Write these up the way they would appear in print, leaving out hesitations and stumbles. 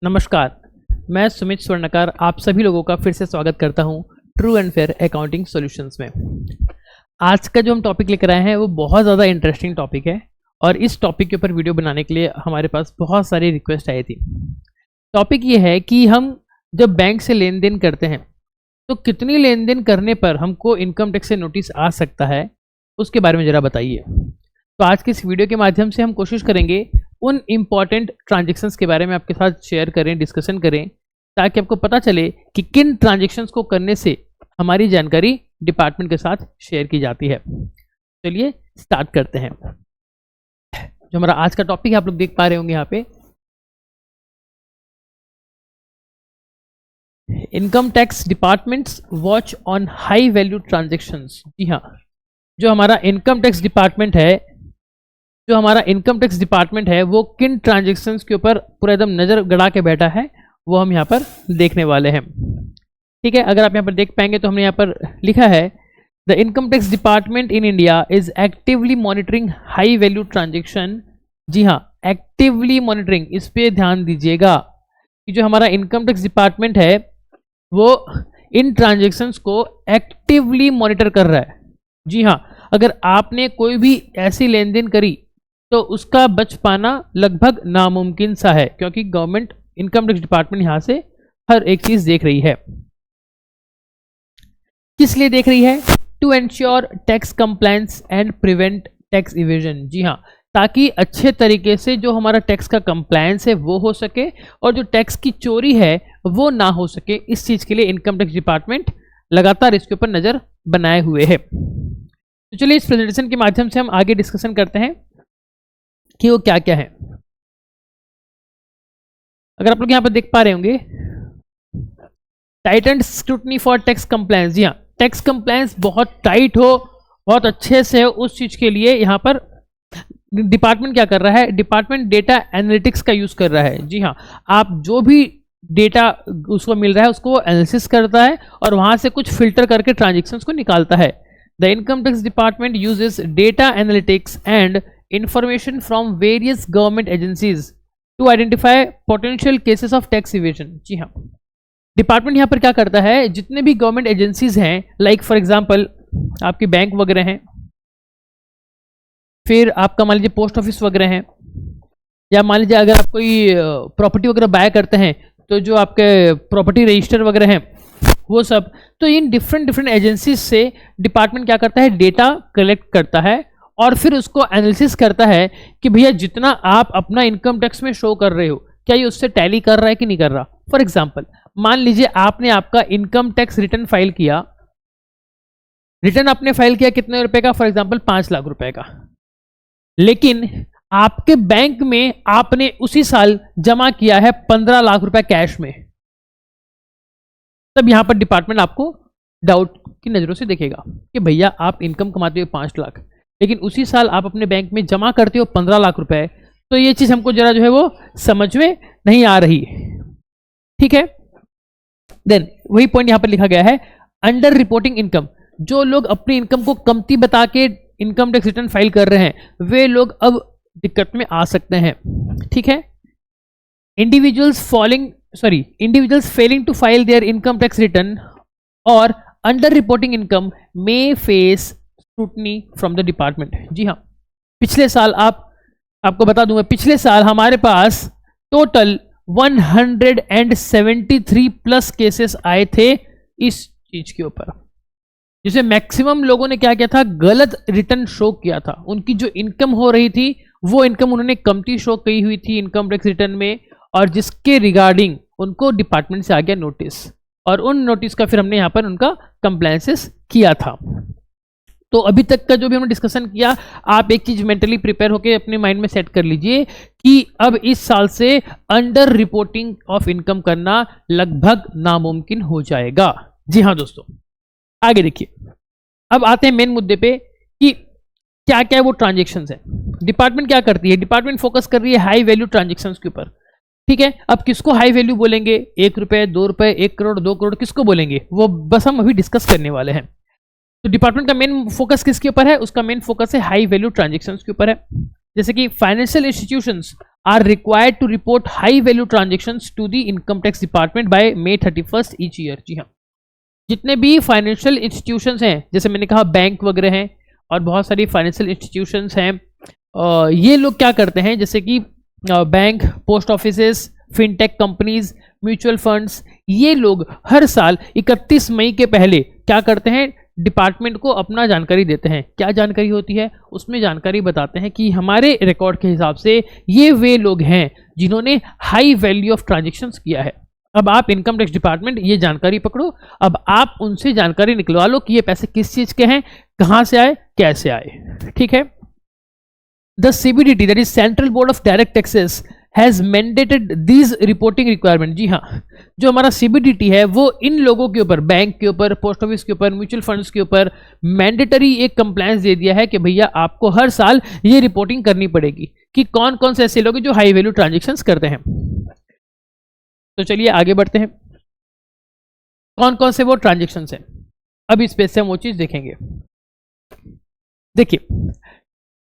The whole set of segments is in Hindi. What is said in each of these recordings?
नमस्कार, मैं सुमित स्वर्णकार आप सभी लोगों का फिर से स्वागत करता हूं true and fair accounting solutions में। आज का जो हम टॉपिक लेकर आए हैं वो बहुत ज़्यादा इंटरेस्टिंग टॉपिक है और इस टॉपिक के ऊपर वीडियो बनाने के लिए हमारे पास बहुत सारी रिक्वेस्ट आई थी। टॉपिक ये है कि हम जब बैंक से लेन देन करते हैं तो कितनी लेन देन करने पर हमको इनकम टैक्स से नोटिस आ सकता है, उसके बारे में ज़रा बताइए। तो आज के इस वीडियो के माध्यम से हम कोशिश करेंगे उन इम्पॉर्टेंट ट्रांजेक्शन्स के बारे में आपके साथ शेयर करें, डिस्कशन करें, ताकि आपको पता चले कि किन ट्रांजेक्शन्स को करने से हमारी जानकारी डिपार्टमेंट के साथ शेयर की जाती है। चलिए स्टार्ट करते हैं। जो हमारा आज का टॉपिक है आप लोग देख पा रहे होंगे यहाँ पे, income tax departments watch on high value transactions. जी हाँ, जो हमारा इनकम टैक्स डिपार्टमेंट है वो किन ट्रांजेक्शन्स के ऊपर पूरा एकदम नज़र गड़ा के बैठा है वो हम यहाँ पर देखने वाले हैं। ठीक है, अगर आप यहाँ पर देख पाएंगे तो हमने यहाँ पर लिखा है the income tax department in India is actively monitoring high value transaction. जी हाँ, एक्टिवली मॉनिटरिंग, इस पे ध्यान दीजिएगा कि जो हमारा इनकम टैक्स डिपार्टमेंट है वो इन ट्रांजेक्शन्स को एक्टिवली मॉनिटर कर रहा है। जी हाँ, अगर आपने कोई भी ऐसी लेन देन करी तो उसका बच पाना लगभग नामुमकिन सा है, क्योंकि गवर्नमेंट इनकम टैक्स डिपार्टमेंट यहां से हर एक चीज देख रही है। किस लिए देख रही है? To ensure tax compliance and prevent tax evasion. जी हाँ, ताकि अच्छे तरीके से जो हमारा टैक्स का कंप्लायंस है वो हो सके और जो टैक्स की चोरी है वो ना हो सके। इस चीज के लिए इनकम टैक्स डिपार्टमेंट लगातार इसके ऊपर नजर बनाए हुए है। तो चलिए इस प्रेजेंटेशन के माध्यम से हम आगे डिस्कशन करते हैं कि वो क्या क्या है। अगर आप लोग यहां पर देख पा रहे होंगे, टाइटन्ड स्क्रूटनी फॉर टैक्स कंप्लायंस। जी हाँ, टैक्स कंप्लायंस बहुत टाइट हो, बहुत अच्छे से हो, उस चीज के लिए यहां पर डिपार्टमेंट क्या कर रहा है? डिपार्टमेंट डेटा एनालिटिक्स का यूज कर रहा है। जी हाँ, आप जो भी डेटा उसको मिल रहा है उसको वो एनालिसिस करता है और वहां से कुछ फिल्टर करके ट्रांजेक्शन्स को निकालता है। The income tax department uses data analytics and information from various government agencies to identify potential cases of tax evasion। जी हाँ, डिपार्टमेंट यहाँ पर क्या करता है, जितने भी गवर्नमेंट एजेंसीज हैं, लाइक फॉर एग्जांपल आपके बैंक वगैरह हैं, फिर आपका मान लीजिए पोस्ट ऑफिस वगैरह हैं, या मान लीजिए अगर आप कोई प्रॉपर्टी वगैरह बाय करते हैं तो जो आपके प्रॉपर्टी रजिस्टर वगैरह हैं वो सब, तो इन डिफरेंट एजेंसीज से डिपार्टमेंट क्या करता है? डेटा कलेक्ट करता है और फिर उसको एनालिसिस करता है कि भैया जितना आप अपना इनकम टैक्स में शो कर रहे हो क्या ये उससे टैली कर रहा है कि नहीं कर रहा। फॉर एग्जांपल मान लीजिए आपने आपका इनकम टैक्स रिटर्न फाइल किया, रिटर्न आपने फाइल किया कितने रुपए का? फॉर एग्जांपल 5 लाख रुपए का, लेकिन आपके बैंक में आपने उसी साल जमा किया है 15 लाख रुपए कैश में, तब यहां पर डिपार्टमेंट आपको डाउट की नजरों से देखेगा कि भैया आप इनकम कमाते हो 5 लाख, लेकिन उसी साल आप अपने बैंक में जमा करते हो 15 लाख रुपए, तो ये चीज हमको जरा जो है वो समझ में नहीं आ रही। ठीक है, देन वही पॉइंट यहां पर लिखा गया है, अंडर रिपोर्टिंग इनकम। जो लोग अपनी इनकम को कमती बता के इनकम टैक्स रिटर्न फाइल कर रहे हैं वे लोग अब दिक्कत में आ सकते हैं। ठीक है, individuals failing to file their income tax return और under reporting income may face scrutiny from the department. जी हाँ, पिछले साल आपको बता दूंगा, पिछले साल हमारे पास टोटल 173 प्लस केसेस आए थे इस चीज के ऊपर, जिसे मैक्सिमम लोगों ने क्या किया था? गलत रिटर्न शो किया था। उनकी जो इनकम हो रही थी वो इनकम उन्होंने कमती शो की हुई थी इनकम टैक्स रिटर्न में, और जिसके रिगार्डिंग उनको डिपार्टमेंट से आ गया नोटिस, और उन नोटिस का फिर हमने यहाँ पर उनका कंप्लायंसेस किया था। तो अभी तक का जो भी हमने डिस्कशन किया, आप एक चीज मेंटली प्रिपेयर होकर अपने माइंड में सेट कर लीजिए कि अब इस साल से अंडर रिपोर्टिंग ऑफ इनकम करना लगभग नामुमकिन हो जाएगा। जी हाँ दोस्तों, आगे देखिए, अब आते हैं मेन मुद्दे पे कि क्या क्या वो ट्रांजेक्शन्स है। डिपार्टमेंट क्या करती है? डिपार्टमेंट फोकस कर रही है हाई वैल्यू ट्रांजेक्शन्स के ऊपर। ठीक है, अब किसको हाई वैल्यू बोलेंगे? 1 रुपए, 2 रुपए, 1 करोड़, 2 करोड़, किसको बोलेंगे वो बस हम अभी डिस्कस करने वाले हैं। तो डिपार्टमेंट का मेन फोकस किसके ऊपर है? उसका मेन फोकस है हाई वैल्यू ट्रांजेक्शन्स के ऊपर है। जैसे कि financial institutions are required to report high value transactions to the income tax department by May 31 each year. जी हाँ, जितने भी फाइनेंशियल इंस्टीट्यूशंस हैं, जैसे मैंने कहा बैंक वगैरह हैं और बहुत सारी फाइनेंशियल इंस्टीट्यूशंस हैं, ये लोग क्या करते हैं, जैसे कि bank, post offices, fintech companies, mutual funds, ये लोग हर साल 31 मई के पहले क्या करते हैं, डिपार्टमेंट को अपना जानकारी देते हैं। क्या जानकारी होती है उसमें? जानकारी बताते हैं कि हमारे रिकॉर्ड के हिसाब से ये वे लोग हैं जिन्होंने हाई वैल्यू ऑफ ट्रांजेक्शन्स किया है। अब आप इनकम टैक्स डिपार्टमेंट ये जानकारी पकड़ो, अब आप उनसे जानकारी निकलवा लो कि ये पैसे किस चीज के हैं, कहां से आए, कैसे आए। ठीक है। The CBDT, that is central board of direct taxes, has mandated these reporting requirement. जी हाँ, जो हमारा CBDT है वो इन लोगों के ऊपर, बैंक के ऊपर, पोस्ट ऑफिस के ऊपर, म्यूचुअल फंड्स के ऊपर मैंडेटरी एक कंप्लायंस दे दिया है कि भैया आपको हर साल ये रिपोर्टिंग करनी पड़ेगी कि कौन कौन से ऐसे लोग हैं जो हाई वैल्यू ट्रांजेक्शन्स करते हैं। तो चलिए आगे बढ़ते हैं, कौन कौन से वो ट्रांजेक्शन्स हैं। अब इस पेज से हम वो चीज देखेंगे। देखिए,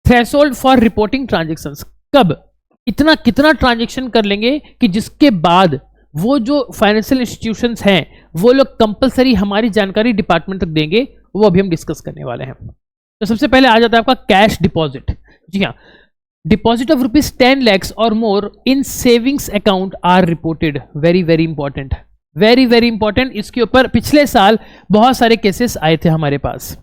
थ्रेशोल्ड फॉर रिपोर्टिंग ट्रांजेक्शन्स, कब इतना कितना ट्रांजेक्शन कर लेंगे कि जिसके बाद वो जो फाइनेंशियल इंस्टीट्यूशंस हैं वो लोग कंपलसरी हमारी जानकारी डिपार्टमेंट तक देंगे, वो अभी हम डिस्कस करने वाले हैं। तो सबसे पहले आ जाता है आपका कैश डिपॉजिट। जी हाँ, डिपॉजिट ऑफ ₹10 lakhs और more in savings account are reported. Very very important, very very important. इसके ऊपर पिछले साल बहुत सारे केसेस आए थे हमारे पास,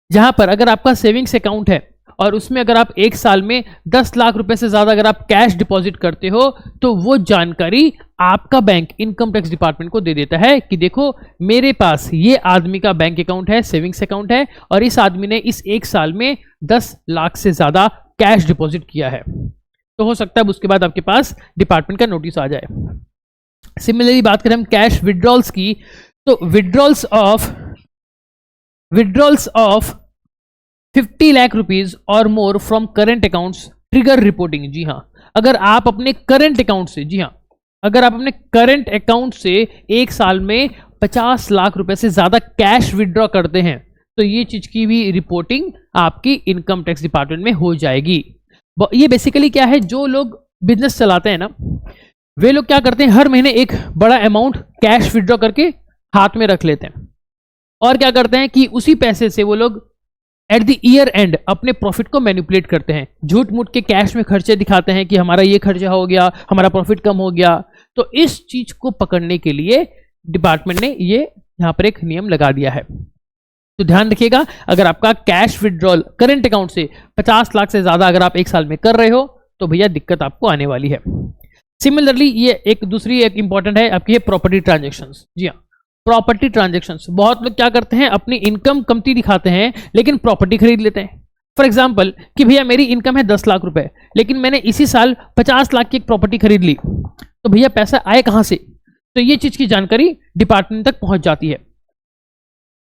जहां पर अगर आपका सेविंग्स अकाउंट है और उसमें अगर आप एक साल में 10 लाख रुपए से ज्यादा अगर आप कैश डिपॉजिट करते हो तो वो जानकारी आपका बैंक इनकम टैक्स डिपार्टमेंट को दे देता है कि देखो मेरे पास ये आदमी का बैंक अकाउंट है, सेविंग्स अकाउंट है, और इस आदमी ने इस एक साल में 10 लाख से ज्यादा कैश डिपॉजिट किया है। तो हो सकता है उसके बाद आपके पास डिपार्टमेंट का नोटिस आ जाए। सिमिलरली बात करें हम कैश विड्रॉल्स की, तो विड्रॉल्स ऑफ 50 लाख रुपीज और more from current accounts trigger reporting. जी हाँ, अगर आप अपने करंट अकाउंट से, जी हाँ, अगर आप अपने करंट अकाउंट से एक साल में 50 लाख रुपए से ज्यादा कैश विड्रॉ करते हैं तो ये चीज की भी रिपोर्टिंग आपकी इनकम टैक्स डिपार्टमेंट में हो जाएगी। ये बेसिकली क्या है, जो लोग बिजनेस चलाते हैं ना, वे लोग क्या करते हैं, हर महीने एक बड़ा अमाउंट कैश विड्रॉ करके हाथ में रख लेते हैं और क्या करते हैं कि उसी पैसे से वो लोग एट द ईयर एंड अपने प्रॉफिट को मैनिपुलेट करते हैं, झूठ मूठ के कैश में खर्चे दिखाते हैं कि हमारा ये खर्चा हो गया, हमारा प्रॉफिट कम हो गया। तो इस चीज को पकड़ने के लिए डिपार्टमेंट ने ये यहां पर एक नियम लगा दिया है। तो ध्यान रखिएगा, अगर आपका कैश विड्रॉल करंट अकाउंट से 50 लाख से ज्यादा अगर आप एक साल में कर रहे हो तो भैया दिक्कत आपको आने वाली है। सिमिलरली ये एक दूसरी एक इंपॉर्टेंट है आपकी प्रॉपर्टी ट्रांजेक्शंस। जी हाँ, प्रॉपर्टी ट्रांजेक्शंस, बहुत लोग क्या करते हैं, अपनी इनकम कमती दिखाते हैं लेकिन प्रॉपर्टी खरीद लेते हैं। फॉर एग्जाम्पल कि भैया मेरी इनकम है 10 लाख रुपए, लेकिन मैंने इसी साल 50 लाख की एक प्रॉपर्टी खरीद ली, तो भैया पैसा आए कहां से? तो ये चीज की जानकारी डिपार्टमेंट तक पहुंच जाती है।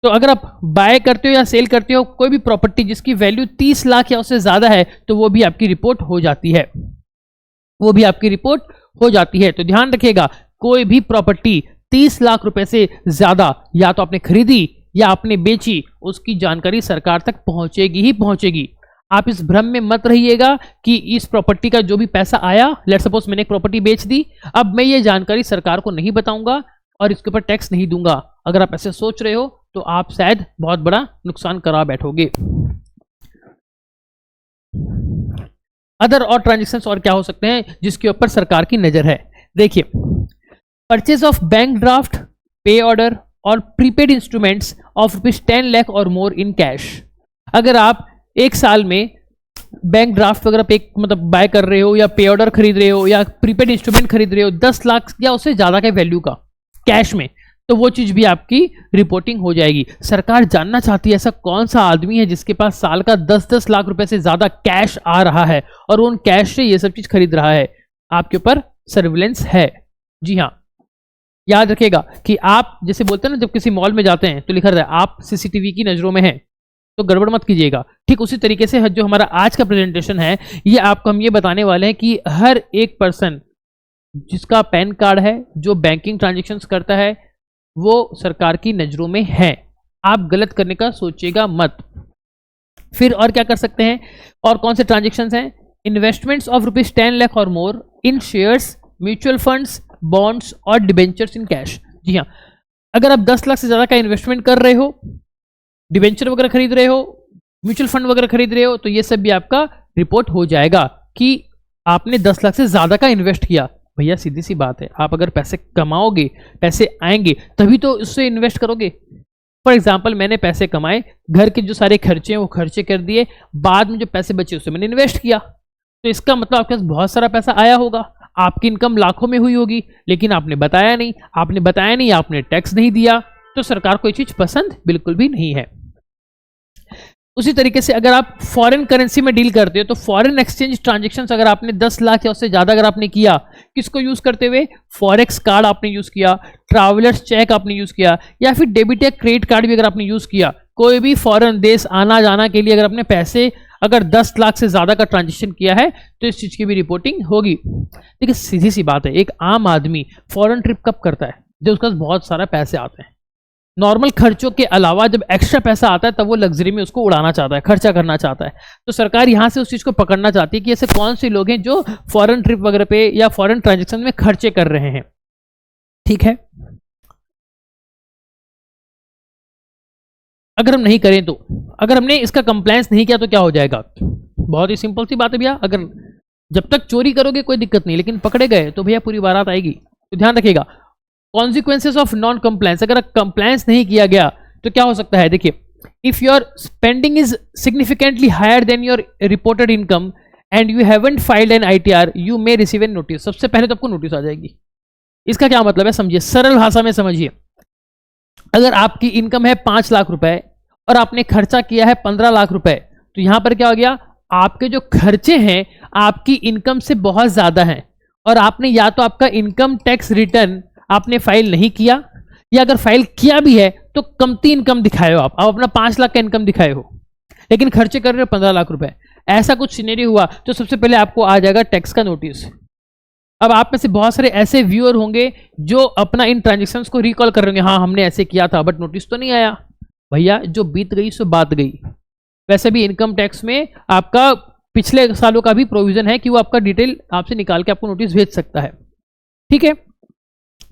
तो अगर आप बाय करते हो या सेल करते हो कोई भी प्रॉपर्टी जिसकी वैल्यू 30 लाख या उससे ज्यादा है तो वो भी आपकी रिपोर्ट हो जाती है, वो भी आपकी रिपोर्ट हो जाती है। तो ध्यान रखिएगा, कोई भी प्रॉपर्टी 30 लाख रुपए से ज्यादा या तो आपने खरीदी या आपने बेची, उसकी जानकारी सरकार तक पहुंचेगी ही पहुंचेगी। आप इस भ्रम में मत रहिएगा कि इस प्रॉपर्टी का जो भी पैसा आया, लेट सपोज मैंने एक प्रॉपर्टी बेच दी, अब मैं ये जानकारी सरकार को नहीं बताऊंगा और इसके ऊपर टैक्स नहीं दूंगा। अगर आप ऐसे सोच रहे हो तो आप शायद बहुत बड़ा नुकसान करा बैठोगे। अदर और ट्रांजेक्शन्स और क्या हो सकते हैं जिसके ऊपर सरकार की नजर है? देखिए, परचेज ऑफ बैंक ड्राफ्ट, पे ऑर्डर और प्रीपेड इंस्ट्रूमेंट्स ऑफ ₹10 लाख और मोर इन कैश। अगर आप एक साल में बैंक ड्राफ्ट वगैरह पे मतलब बाय कर रहे हो या पे ऑर्डर खरीद रहे हो या प्रीपेड इंस्ट्रूमेंट खरीद रहे हो 10 लाख या उससे ज्यादा के वैल्यू का कैश में, तो वो चीज भी आपकी रिपोर्टिंग हो जाएगी। सरकार जानना चाहती है ऐसा कौन सा आदमी है जिसके पास साल का 10-10 लाख रुपए से ज्यादा कैश आ रहा है और उन कैश से ये सब चीज खरीद रहा है। आपके ऊपर सर्विलेंस है। जी हाँ, याद रखिएगा कि आप जैसे बोलते हैं ना, जब किसी मॉल में जाते हैं तो लिखा रहता है आप सीसीटीवी की नजरों में हैं, तो गड़बड़ मत कीजिएगा। ठीक उसी तरीके से जो हमारा आज का प्रेजेंटेशन है, ये आपको हम ये बताने वाले हैं कि हर एक पर्सन जिसका पैन कार्ड है, जो बैंकिंग ट्रांजेक्शन्स करता है, वो सरकार की नजरों में है। आप गलत करने का सोचिएगा मत। फिर और क्या कर सकते हैं, और कौन से ट्रांजेक्शन्स हैं? इन्वेस्टमेंट्स ऑफ ₹10 लाख और मोर इन शेयर्स, म्यूचुअल फंड्स, बॉन्ड्स और डिबेंचर्स इन कैश। जी हाँ, अगर आप 10 लाख से ज़्यादा का इन्वेस्टमेंट कर रहे हो, डिबेंचर वगैरह खरीद रहे हो, म्यूचुअल फंड वगैरह खरीद रहे हो, तो ये सब भी आपका रिपोर्ट हो जाएगा कि आपने 10 लाख से ज़्यादा का इन्वेस्ट किया। भैया सीधी सी बात है, आप अगर पैसे कमाओगे, पैसे आएंगे तभी तो उससे इन्वेस्ट करोगे। फॉर एग्जाम्पल, मैंने पैसे कमाए, घर के जो सारे खर्चे हैं वो खर्चे कर दिए, बाद में जो पैसे बचे उससे मैंने इन्वेस्ट किया, तो इसका मतलब आपके पास बहुत सारा पैसा आया होगा, आपकी इनकम लाखों में हुई होगी, लेकिन आपने बताया नहीं, आपने टैक्स नहीं दिया, तो सरकार को ये चीज पसंद बिल्कुल भी नहीं है। उसी तरीके से अगर आप फॉरेन करेंसी में डील करते हो, तो फॉरेन एक्सचेंज ट्रांजेक्शन्स अगर आपने 10 लाख या उससे ज्यादा अगर आपने किया, किसको यूज करते हुए, फॉरेक्स कार्ड आपने यूज किया, ट्रैवलर्स चेक आपने यूज किया, या फिर डेबिट या क्रेडिट कार्ड भी अगर आपने यूज किया, कोई भी फॉरेन देश आना जाना के लिए अगर आपने पैसे अगर 10 लाख से ज्यादा का ट्रांजेक्शन किया है, तो इस चीज की भी रिपोर्टिंग होगी। देखिए सीधी सी बात है, एक आम आदमी फॉरेन ट्रिप कब करता है, जब उसके पास बहुत सारा पैसे आते हैं। नॉर्मल खर्चों के अलावा जब एक्स्ट्रा पैसा आता है तब वो लग्जरी में उसको उड़ाना चाहता है, खर्चा करना चाहता है। तो सरकार यहां से उस चीज को पकड़ना चाहती है कि ऐसे कौन से लोग हैं जो फॉरेन ट्रिप वगैरह पे या फॉरेन ट्रांजेक्शन में खर्चे कर रहे हैं। ठीक है, अगर हम नहीं करें तो, अगर हमने इसका कंप्लायंस नहीं किया तो क्या हो जाएगा? बहुत ही सिंपल सी बात है भैया, अगर जब तक चोरी करोगे कोई दिक्कत नहीं, लेकिन पकड़े गए तो भैया पूरी बारात आएगी। तो ध्यान रखिएगा, कॉन्सिक्वेंसेस ऑफ नॉन कंप्लायंस, अगर कंप्लायंस नहीं किया गया तो क्या हो सकता है? देखिए, if your spending is significantly higher than your reported income and you haven't filed an ITR, you may receive an notice. सबसे पहले तो आपको नोटिस आ जाएगी। इसका क्या मतलब है समझिए, सरल भाषा में समझिए। अगर आपकी इनकम है 5 लाख रुपए और आपने खर्चा किया है 15 लाख रुपए, तो यहां पर क्या हो गया, आपके जो खर्चे हैं आपकी इनकम से बहुत ज्यादा हैं, और आपने या तो आपका इनकम टैक्स रिटर्न आपने फाइल नहीं किया, या अगर फाइल किया भी है तो कमती इनकम दिखाए हो। आप अपना 5 लाख का इनकम दिखाए हो, लेकिन खर्चे कर रहे हो 15 लाख रुपए, ऐसा कुछ सिनेरियो हुआ तो सबसे पहले आपको आ जाएगा टैक्स का नोटिस। अब आप में से बहुत सारे ऐसे व्यूअर होंगे जो अपना इन ट्रांजेक्शन्स को रिकॉल कर रहे होंगे, हाँ हमने ऐसे किया था बट नोटिस तो नहीं आया। भैया जो बीत गई सो बात गई। वैसे भी इनकम टैक्स में आपका पिछले सालों का भी प्रोविजन है कि वो आपका डिटेल आपसे निकाल के आपको नोटिस भेज सकता है। ठीक है,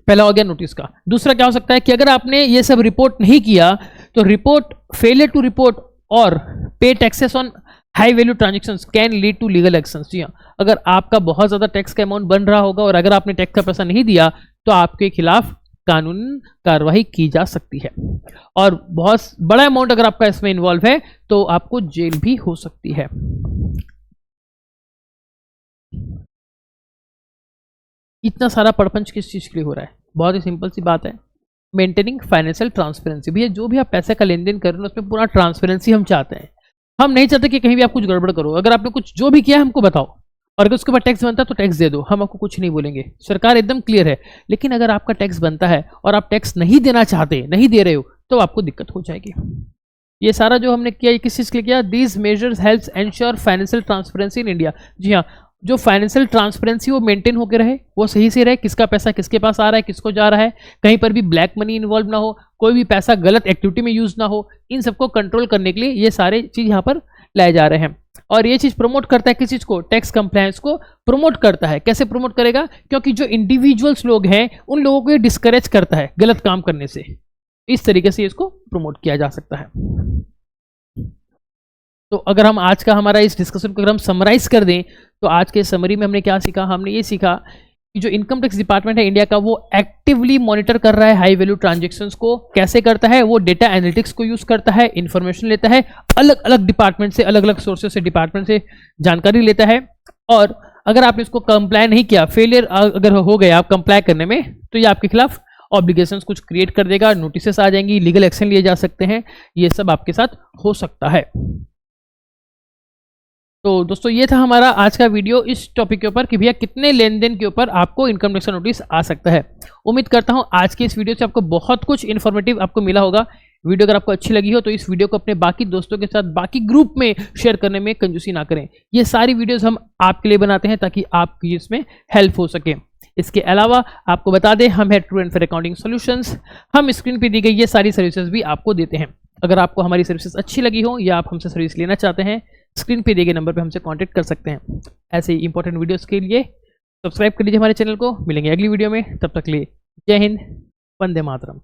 पहला हो गया नोटिस का। दूसरा क्या हो सकता है कि अगर आपने ये सब रिपोर्ट नहीं किया तो रिपोर्ट फेलियर टू रिपोर्ट और pay taxes on high value transactions can lead to legal actions. जी हाँ, अगर आपका बहुत ज्यादा टैक्स का अमाउंट बन रहा होगा और अगर आपने टैक्स का पैसा नहीं दिया तो आपके खिलाफ कानूनी कार्रवाई की जा सकती है, और बहुत बड़ा अमाउंट अगर आपका इसमें इन्वॉल्व है तो आपको जेल भी हो सकती है। इतना सारा परपंच किस चीज के लिए हो रहा है? बहुत ही सिंपल सी बात है, मेंटेनिंग फाइनेंशियल ट्रांसपेरेंसी। भैया जो भी आप पैसे का लेन देन कर रहे हो उसमें पूरा ट्रांसपेरेंसी हम चाहते हैं। हम नहीं चाहते कि कहीं भी आप कुछ गड़बड़ करो। अगर आपने कुछ जो भी किया है हमको बताओ, और अगर उसके बाद टैक्स बनता है तो टैक्स दे दो, हम आपको कुछ नहीं बोलेंगे, सरकार एकदम क्लियर है। लेकिन अगर आपका टैक्स बनता है और आप टैक्स नहीं देना चाहते, नहीं दे रहे हो, तो आपको दिक्कत हो जाएगी। ये सारा जो हमने किया, ये किस चीज के लिए किया? These measures helps ensure financial transparency in India. जी हाँ, जो फाइनेंशियल ट्रांसपेरेंसी वो मेंटेन होकर रहे, वो सही से रहे, किसका पैसा किसके पास आ रहा है, किसको जा रहा है, कहीं पर भी ब्लैक मनी इन्वॉल्व ना हो, कोई भी पैसा गलत एक्टिविटी में यूज ना हो। इन सबको कंट्रोल करने के लिए ये सारे चीज यहाँ पर लाए जा रहे हैं। और ये चीज प्रमोट करता है किस चीज को? टैक्स कंप्लायंस को प्रमोट करता है। कैसे प्रमोट करेगा? क्योंकि जो इंडिविजुअल्स लोग हैं उन लोगों को ये डिस्करेज करता है गलत काम करने से। इस तरीके से इसको प्रमोट किया जा सकता है। तो अगर हम आज का हमारा इस डिस्कशन को अगर हम समराइज कर दें तो आज के समरी में हमने क्या सीखा? हमने ये सीखा कि जो इनकम टैक्स डिपार्टमेंट है इंडिया का, वो एक्टिवली मॉनिटर कर रहा है हाई वैल्यू ट्रांजैक्शंस को। कैसे करता है? वो डेटा एनालिटिक्स को यूज करता है, इंफॉर्मेशन लेता है, अलग अलग डिपार्टमेंट से, अलग अलग सोर्सेस से, डिपार्टमेंट से जानकारी लेता है। और अगर आपने इसको कंप्लाई नहीं किया, फेलियर अगर हो गया आप कंप्लाई करने में, तो ये आपके खिलाफ ऑब्लिगेशंस कुछ क्रिएट कर देगा, नोटिसेस आ जाएंगी, लीगल एक्शन लिए जा सकते हैं, ये सब आपके साथ हो सकता है। तो दोस्तों ये था हमारा आज का वीडियो इस टॉपिक के ऊपर कि भैया कितने लेन देन के ऊपर आपको इनकम टैक्स का नोटिस आ सकता है। उम्मीद करता हूं आज की इस वीडियो से आपको बहुत कुछ इन्फॉर्मेटिव आपको मिला होगा। वीडियो अगर आपको अच्छी लगी हो तो इस वीडियो को अपने बाकी दोस्तों के साथ बाकी ग्रुप में शेयर करने में कंजूसी ना करें। ये सारी वीडियोस हम आपके लिए बनाते हैं ताकि आपकी इसमें हेल्प हो सके। इसके अलावा आपको बता दें, हम है true and fair accounting solutions. हम स्क्रीन पे दी गई ये सारी सर्विसेज भी आपको देते हैं। अगर आपको हमारी सर्विसेज अच्छी लगी हो या आप हमसे सर्विस लेना चाहते हैं स्क्रीन पे दिए गए नंबर पे हमसे कांटेक्ट कर सकते हैं। ऐसे ही इंपॉर्टेंट वीडियोस के लिए सब्सक्राइब कर लीजिए हमारे चैनल को। मिलेंगे अगली वीडियो में, तब तक के लिए जय हिंद, वंदे मातरम।